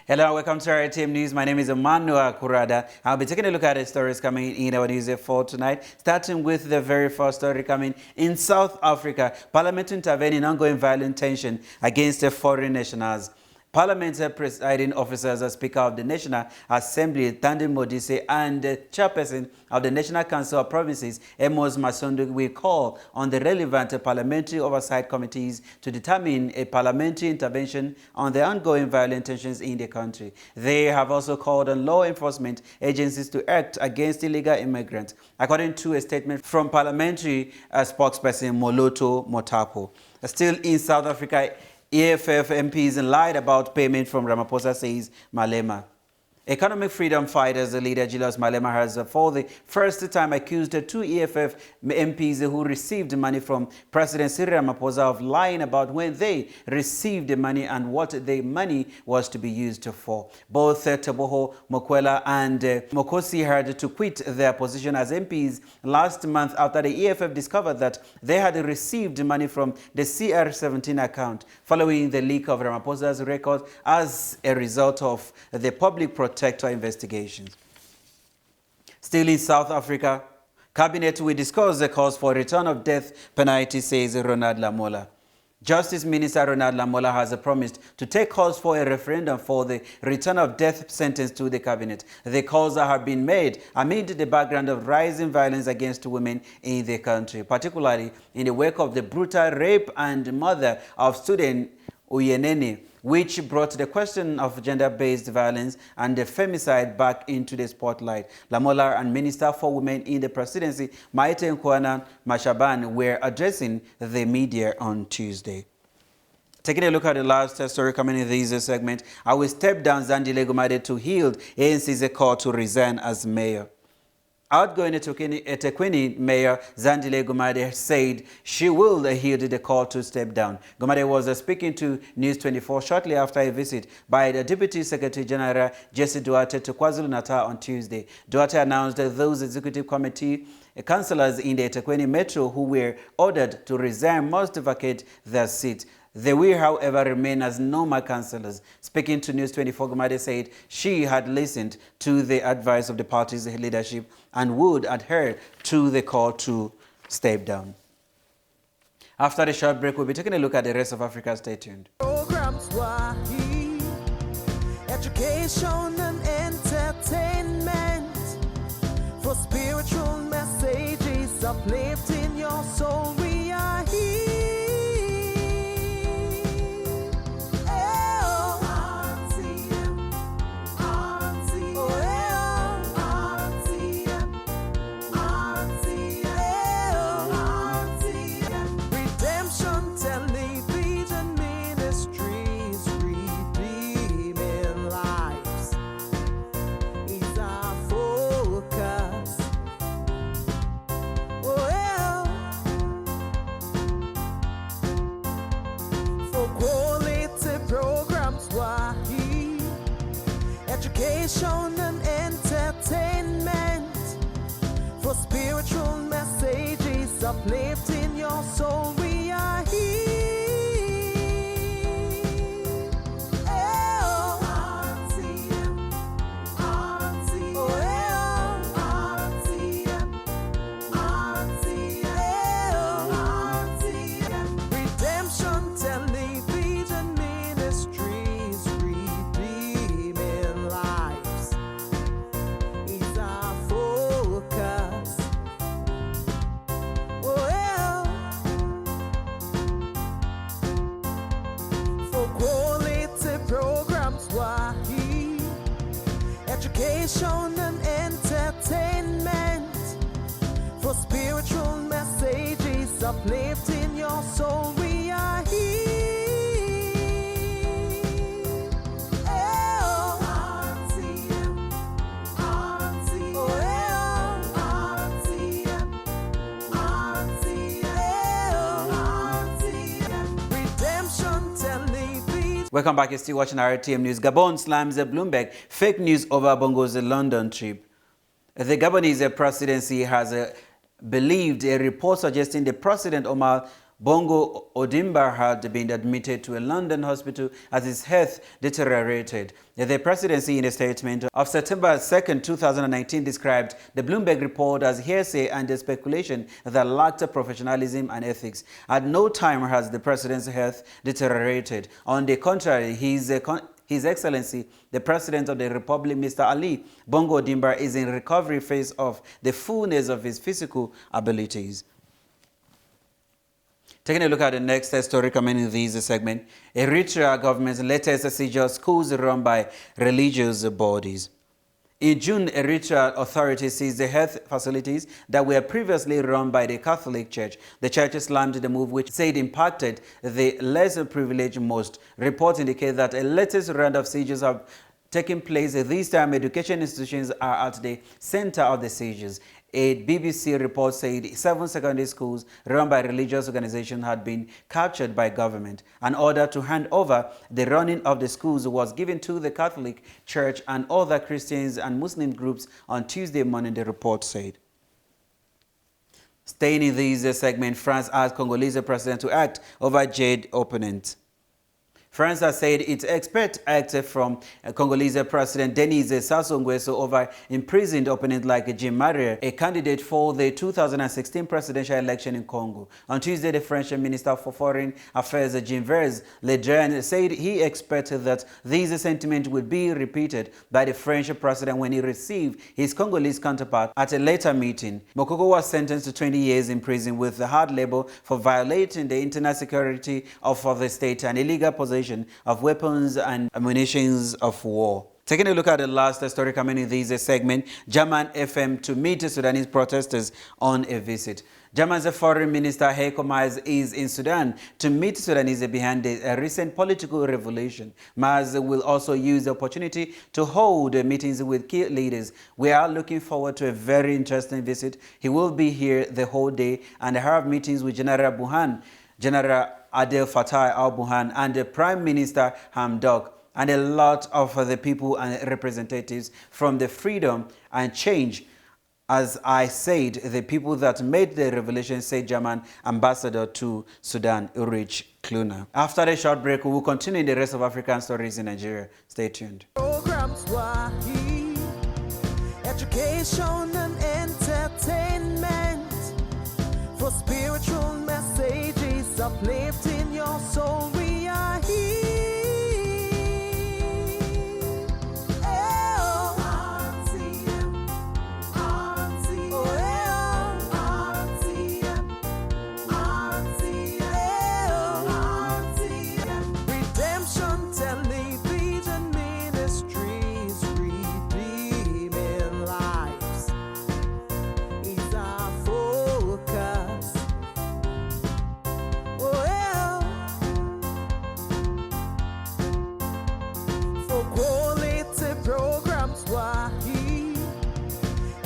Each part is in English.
Hello, welcome to RTM News. My name is Emmy Akura Adaa. I'll be taking a look at the stories coming in our news for tonight, starting with the very first story coming in South Africa. Parliament intervening in ongoing violent tension against the foreign nationals. Parliament's presiding officers, Speaker of the National Assembly, Thandi Modise, and Chairperson of the National Council of Provinces, Amos Masondo, will call on the relevant parliamentary oversight committees to determine a parliamentary intervention on the ongoing violent tensions in the country. They have also called on law enforcement agencies to act against illegal immigrants, according to a statement from parliamentary spokesperson Moloto Motapo. Still in South Africa, EFF MPs lied about payment from Ramaphosa, says Malema. Economic freedom fighters leader Julius Malema has for the first time accused two EFF MPs who received money from President Cyril Ramaphosa of lying about when they received the money and what the money was to be used for. Both Teboho Mokwela and Mokosi had to quit their position as MPs last month after the EFF discovered that they had received money from the CR17 account following the leak of Ramaphosa's record as a result of the public protector investigations. Still in South Africa, Cabinet will discuss the cause for return of death penalty, says Ronald Lamola. Justice Minister Ronald Lamola has promised to take calls for a referendum for the return of death sentence to the cabinet. The calls have been made amid the background of rising violence against women in the country, particularly in the wake of the brutal rape and murder of student Uyenene, which brought the question of gender-based violence and the femicide back into the spotlight. Lamola and Minister for Women in the Presidency, Maite Nkwana Mashaban, were addressing the media on Tuesday. Taking a look at the last story coming in this segment, I will step down Zandile Gumade to yield ANC's call to resign as mayor. Outgoing eThekwini Mayor Zandile Gumade said she will heed the call to step down. Gumade was speaking to News 24 shortly after a visit by the Deputy Secretary General Jesse Duarte to KwaZulu-Natal on Tuesday. Duarte announced that those executive committee councillors in the eThekwini Metro who were ordered to resign must vacate their seat. They will, however, remain as normal councillors. Speaking to News 24, Gumade said she had listened to the advice of the party's leadership and would adhere to the call to step down. After the short break, we'll be taking a look at the rest of Africa. Stay tuned. Programs education and entertainment for spiritual messages uplifting your soul. We are here. Education and entertainment for spiritual messages uplifting your soul. We are here. Redemption Television Ministries, redeeming lives is our focus. For quality programs, Wahi, education and entertainment for spiritual messages uplifting your soul. We are here. Redemption Television. Welcome back. You're still watching RTM News. Gabon slams Bloomberg fake news over Bongo's London trip. The Gabonese presidency has believed a report suggesting the President Omar Bongo Odimba had been admitted to a London hospital as his health deteriorated. The presidency, in a statement of September 2, 2019, described the Bloomberg report as hearsay and a speculation that lacked professionalism and ethics. At no time has the president's health deteriorated. On the contrary, His Excellency, the President of the Republic, Mr. Ali Bongo Odimba, is in recovery phase of the fullness of his physical abilities. Taking a look at the next story coming in this segment, Eritrea government's latest seizure of schools run by religious bodies. In June, Eritrea authorities seized the health facilities that were previously run by the Catholic Church. The church slammed the move, which said impacted the less privileged most. Reports indicate that a latest round of seizures have taken place. This time, education institutions are at the center of the seizures. A BBC report said 7 secondary schools run by religious organizations had been captured by government. An order to hand over the running of the schools was given to the Catholic Church and other Christians and Muslim groups on Tuesday morning, the report said. Staying in this segment, France asked Congolese president to act over jailed opponents. France has said it expects action from Congolese President Denis Sassou Nguesso over imprisoned opponents like Jean Marie, a candidate for the 2016 presidential election in Congo. On Tuesday, the French Minister for Foreign Affairs, Jean-Yves Le Drian, said he expected that this sentiment would be repeated by the French president when he received his Congolese counterpart at a later meeting. Mokoko was sentenced to 20 years in prison with hard labor for violating the internal security of the state and illegal possession of weapons and ammunition of war. Taking a look at the last story coming in this segment, German FM to meet Sudanese protesters on a visit. German's Foreign Minister Heiko Maas is in Sudan to meet Sudanese behind the recent political revolution. Maas will also use the opportunity to hold meetings with key leaders. We are looking forward to a very interesting visit. He will be here the whole day and have meetings with General Abdel Fattah al-Burhan and the Prime Minister Hamdok and a lot of the people and representatives from the freedom and change. As I said, the people that made the revolution, said German ambassador to Sudan, Ulrich Kluna. After a short break, we will continue in the rest of African stories in Nigeria. Stay tuned. Programs education and entertainment for spiritual messages uplifting your soul. We are here.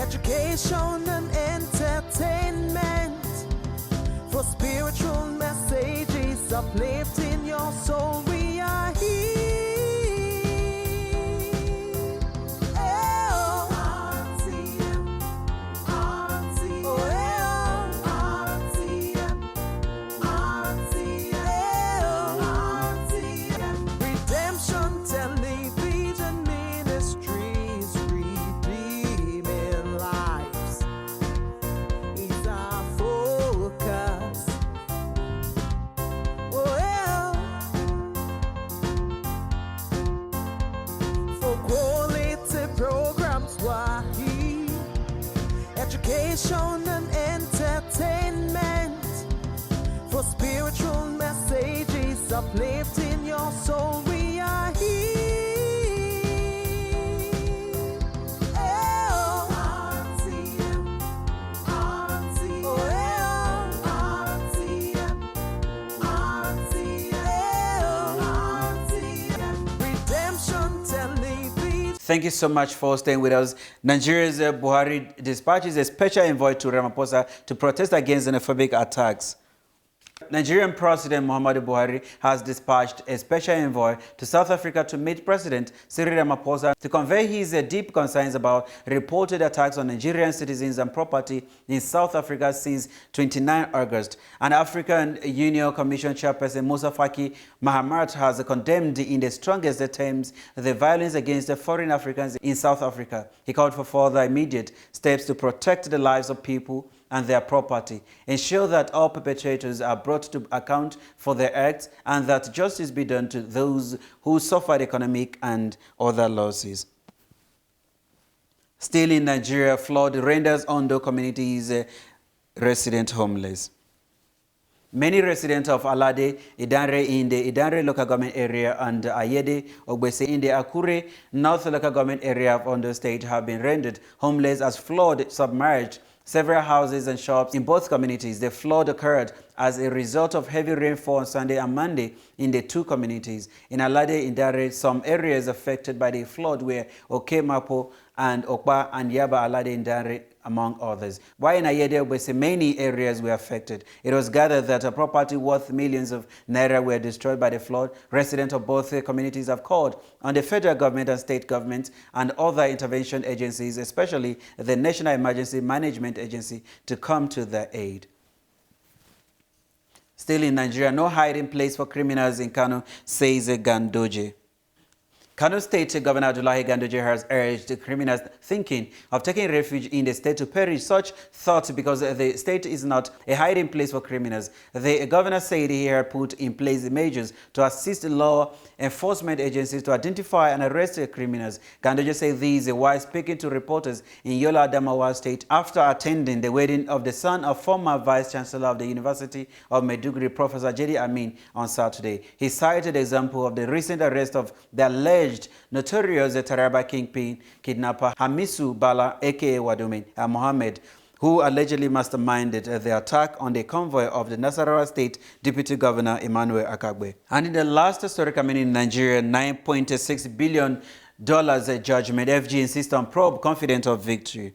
Education and entertainment for spiritual messages uplifting your soul. We are here. Redemption Television Ministries, redeeming lives is our focus. For quality programs, Wahi, education and entertainment for spiritual messages uplifting your soul. We are here. Redemption Television. Thank you so much for staying with us. Nigeria's Buhari dispatches a special envoy to Ramaphosa to protest against xenophobic attacks. Nigerian President Muhammadu Buhari has dispatched a special envoy to South Africa to meet President Cyril Ramaphosa to convey his deep concerns about reported attacks on Nigerian citizens and property in South Africa since 29 August. An African Union Commission chairperson, Musa Faki Mahamat, has condemned in the strongest terms the violence against the foreign Africans in South Africa. He called for further immediate steps to protect the lives of people and their property, ensure that all perpetrators are brought to account for their acts, and that justice be done to those who suffered economic and other losses. Still in Nigeria, flood renders Ondo communities resident homeless. Many residents of Alade, Idanre in the Idanre local government area and Ayede, Ogbese in the Akure North local government area of Ondo State have been rendered homeless as flood submerged several houses and shops in both communities. The flood occurred as a result of heavy rainfall on Sunday and Monday in the two communities. In Alade, Idanre, some areas affected by the flood were Okemapo and Okpa and Yaba Alade, Idanre, among others. While in Ayede, many areas were affected. It was gathered that a property worth millions of naira were destroyed by the flood. Residents of both communities have called on the federal government and state governments and other intervention agencies, especially the National Emergency Management Agency, to come to their aid. Still in Nigeria, no hiding place for criminals in Kano, says Gandoje. Kano State Governor Abdullahi Gandoje has urged the criminals thinking of taking refuge in the state to perish such thoughts because the state is not a hiding place for criminals. The governor said he had put in place measures to assist law enforcement agencies to identify and arrest criminals. Gandoje said this while speaking to reporters in Yola Adamawa State after attending the wedding of the son of former Vice Chancellor of the University of Maiduguri, Professor Jedi Amin, on Saturday. He cited the example of the recent arrest of the alleged notorious Taraba kingpin kidnapper Hamisu Bala aka Wadumin Mohammed, who allegedly masterminded the attack on the convoy of the Nasarawa State Deputy Governor Emmanuel Akagbe. And in the last story coming in Nigeria, $9.6 billion judgment, FG insists on probe, confident of victory.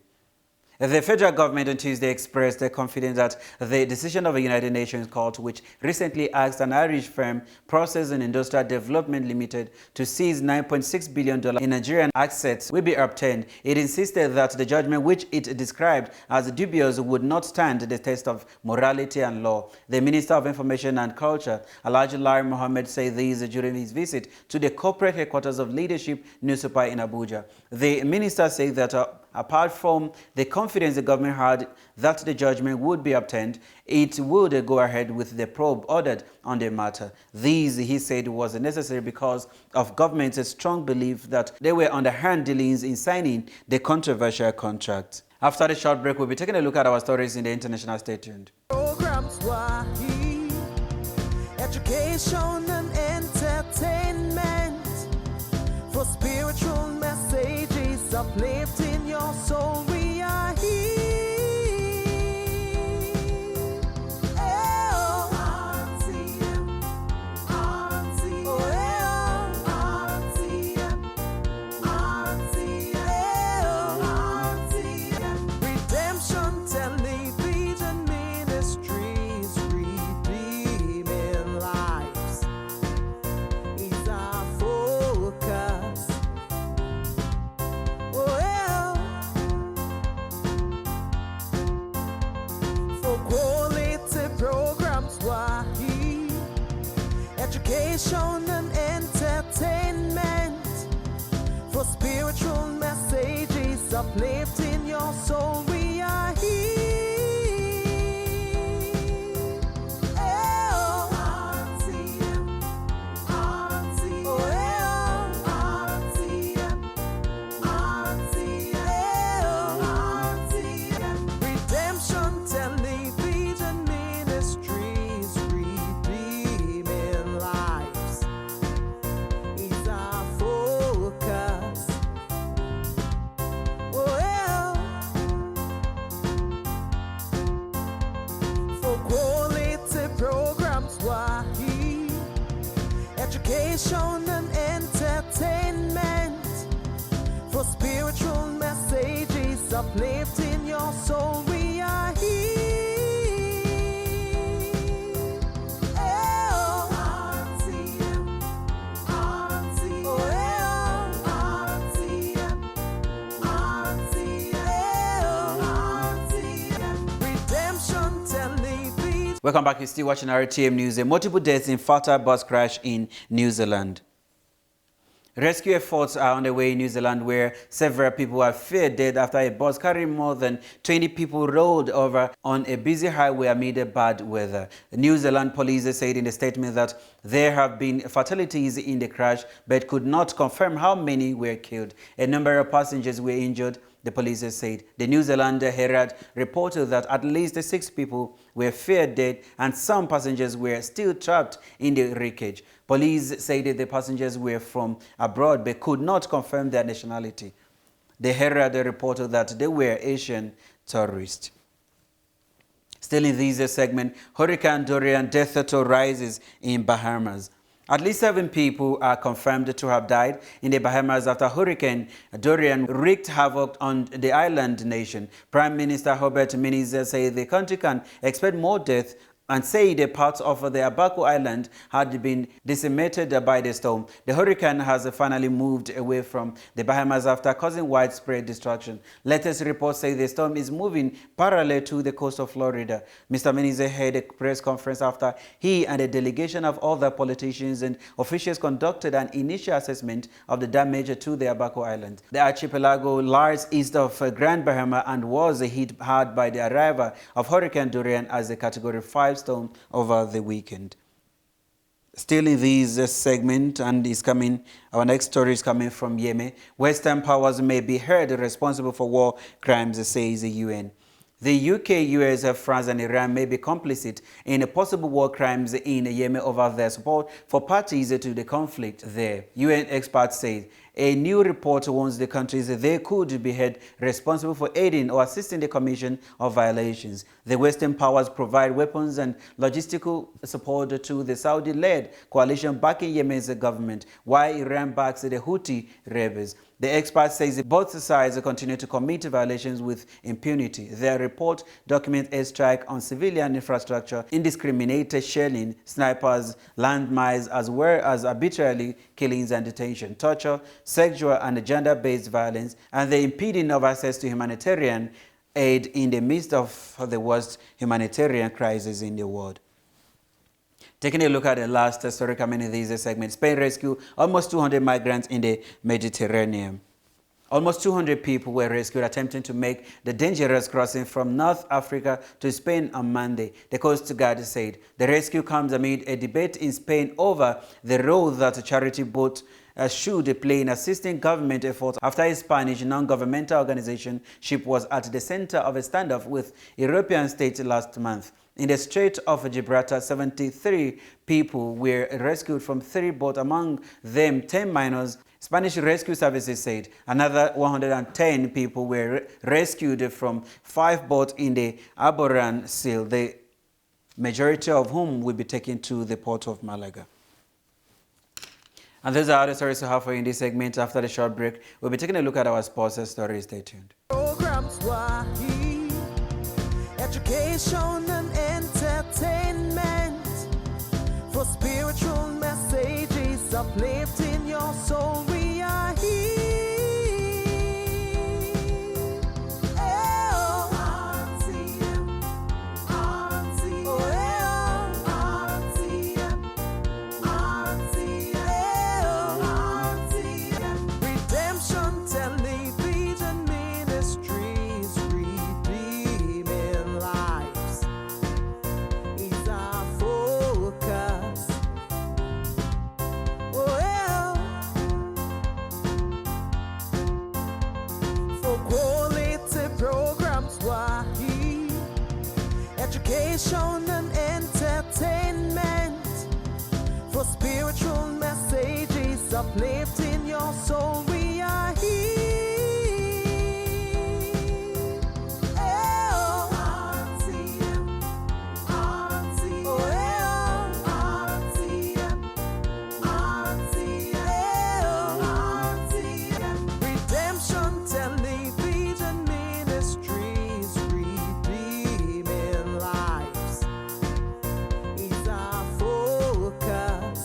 The federal government on Tuesday expressed their confidence that the decision of the United Nations Court, which recently asked an Irish firm, Process and Industrial Development Limited, to seize $9.6 billion in Nigerian assets, will be obtained. It insisted that the judgment, which it described as dubious, would not stand the test of morality and law. The Minister of Information and Culture, Alhaji Lai Mohammed, said this during his visit to the corporate headquarters of Leadership Newspaper in Abuja. The minister said that apart from the confidence the government had that the judgment would be obtained, it would go ahead with the probe ordered on the matter. This, he said, was necessary because of government's strong belief that they were underhand dealings in signing the controversial contract. After the short break, we'll be taking a look at our stories in the international. Stay tuned. Programs education and entertainment for spiritual messages uplifting your soul. We are here. RTM, RTM, RTM, Redemption Television Ministries, redeeming lives is our focus. For quality programs, Wahi, education and entertainment, for spiritual messages uplifting your soul. We are here. RTM, RTM, RTM, Redemption Television Ministries, redeeming lives is our focus. For quality programs, Wahi, education and entertainment, for spiritual messages uplifting your soul. We are here. Welcome back. You're still watching RTM News. Multiple deaths in fatal bus crash in New Zealand. Rescue efforts are underway in New Zealand, where several people are feared dead after a bus carrying more than 20 people rolled over on a busy highway amid bad weather. The New Zealand police said in a statement that there have been fatalities in the crash, but could not confirm how many were killed. A number of passengers were injured, the police said. The New Zealand Herald reported that at least 6 people were feared dead and some passengers were still trapped in the wreckage. Police said that the passengers were from abroad but could not confirm their nationality. The Herald reported that they were Asian tourists. Still in this segment, Hurricane Dorian death toll rises in Bahamas. At least 7 people are confirmed to have died in the Bahamas after Hurricane Dorian wreaked havoc on the island nation. Prime Minister Hubert Minnis said the country can expect more deaths and say the parts of the Abaco Island had been decimated by the storm. The hurricane has finally moved away from the Bahamas after causing widespread destruction. Latest reports say the storm is moving parallel to the coast of Florida. Mr. Minnis held a press conference after he and a delegation of other politicians and officials conducted an initial assessment of the damage to the Abaco Island. The archipelago lies east of Grand Bahama and was hit hard by the arrival of Hurricane Dorian as a Category 5 storm over the weekend. Still in this segment, and our next story is coming from Yemen. Western powers may be held responsible for war crimes, says the UN. The UK, US, France and Iran may be complicit in possible war crimes in Yemen over their support for parties to the conflict there. UN experts say a new report warns the countries that they could be held responsible for aiding or assisting the commission of violations. The Western powers provide weapons and logistical support to the Saudi-led coalition backing Yemen's government, while Iran backs the Houthi rebels. The expert says that both sides continue to commit violations with impunity. Their report documents a strike on civilian infrastructure, indiscriminate shelling, snipers, landmines, as well as arbitrary killings and detention, torture, sexual and gender-based violence, and the impeding of access to humanitarian aid in the midst of the worst humanitarian crisis in the world. Taking a look at the last story coming in this segment, Spain rescued almost 200 migrants in the Mediterranean. Almost 200 people were rescued attempting to make the dangerous crossing from North Africa to Spain on Monday, the Coast Guard said. The rescue comes amid a debate in Spain over the role that a charity boat should play in assisting government efforts after a Spanish non-governmental organization ship was at the center of a standoff with European states last month. In the Strait of Gibraltar, 73 people were rescued from 3 boats, among them 10 minors. Spanish Rescue Services said another 110 people were rescued from 5 boats in the Alboran Sea, the majority of whom will be taken to the port of Malaga. And those are all the stories we have for you in this segment. After the short break, we'll be taking a look at our sports stories. Stay tuned. Programs education and entertainment for spiritual messages uplifting your soul. We are here. RTM, RTM, RTM, Redemption Television Ministries, redeeming lives is our focus. For quality programs, education and entertainment, for spiritual messages uplifting your soul. We are here. RTM, RTM, RTM, Redemption Television Ministries, redeeming lives is our focus.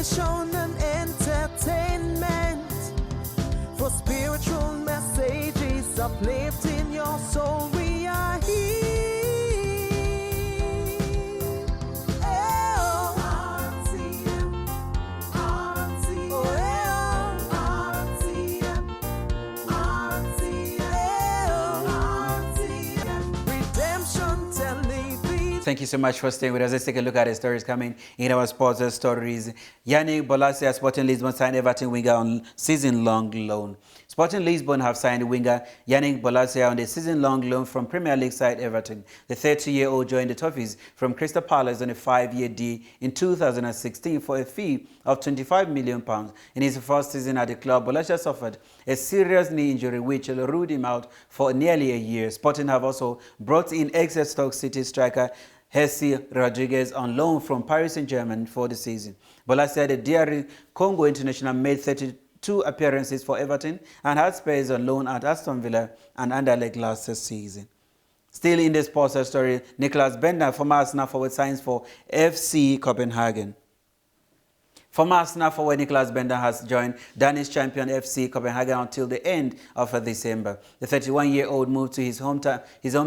education and entertainment, for spiritual messages uplifting your soul. We are here. RTM, RTM, RTM, Redemption Television. Thank you so much for staying with us. Let's take a look at the stories coming in our sports stories. Yannick Bolasie, Sporting Lisbon signed Everton winger on season-long loan. Sporting Lisbon have signed winger Yannick Bolasie on a season-long loan from Premier League side Everton. The 30-year-old joined the Toffees from Crystal Palace on a 5-year deal in 2016 for a fee of £25 million. In his first season at the club, Bolasie suffered a serious knee injury which ruled him out for nearly a year. Sporting have also brought in ex-Stoke City striker Hesse Rodriguez on loan from Paris Saint-Germain for the season. Bolasie, the DR Congo international, made 32 appearances for Everton and had space on loan at Aston Villa and Anderlecht last season. Still in the sports story, Nicholas Bender, former Arsenal forward, signs for FC Copenhagen. Former Arsenal forward Nicholas Bender has joined Danish champion FC Copenhagen until the end of December. The 31-year-old moved to his home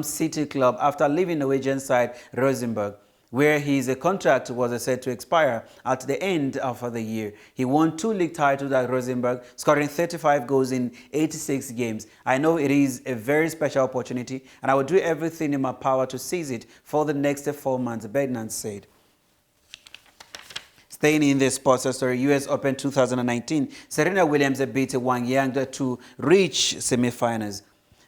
city club after leaving Norwegian side Rosenborg, where his contract was set to expire at the end of the year. He won 2 league titles at Rosenborg, scoring 35 goals in 86 games. I know it is a very special opportunity, and I will do everything in my power to seize it for the next 4 months, Bednan said. Staying in the sports story, US Open 2019, Serena Williams beat Wang Yang to reach semi-finals.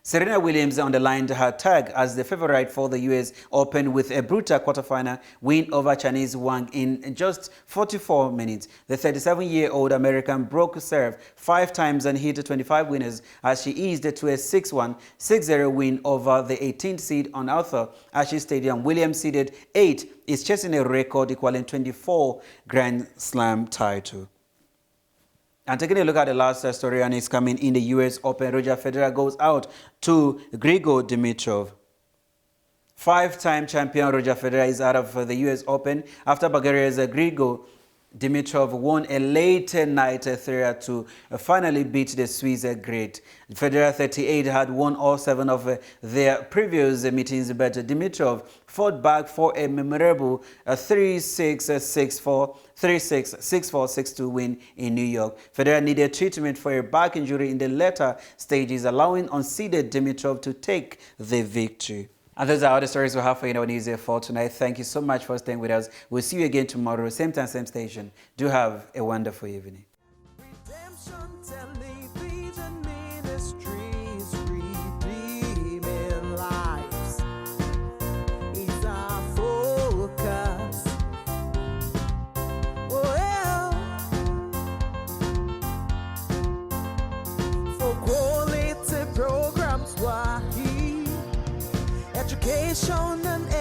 Serena Williams underlined her tag as the favorite for the US Open with a brutal quarterfinal win over Chinese Wang in just 44 minutes. The 37-year-old American broke serve 5 times and hit 25 winners as she eased to a 6-1, 6-0 win over the 18th seed on Arthur Ashe Stadium. Williams, seeded 8, is chasing a record equaling 24 Grand Slam title. And taking a look at the last story, and it's coming in the US Open, Roger Federer goes out to Grigor Dimitrov. 5-time champion Roger Federer is out of the US Open after Bulgaria's Grigor Dimitrov won a late night thriller to finally beat the Swiss great. Federer, 38, had won all 7 of their previous meetings, but Dimitrov fought back for a memorable 3-6, 6-4, 3-6, 6-4, 6-2 win in New York. Federer needed treatment for a back injury in the later stages, allowing unseeded Dimitrov to take the victory. And those are all the stories we have for you in our news for tonight. Thank you so much for staying with us. We'll see you again tomorrow, same time, same station. Do have a wonderful evening. Redemption Television Ministries, redeeming lives is our focus. For quality programs, we're here. Education and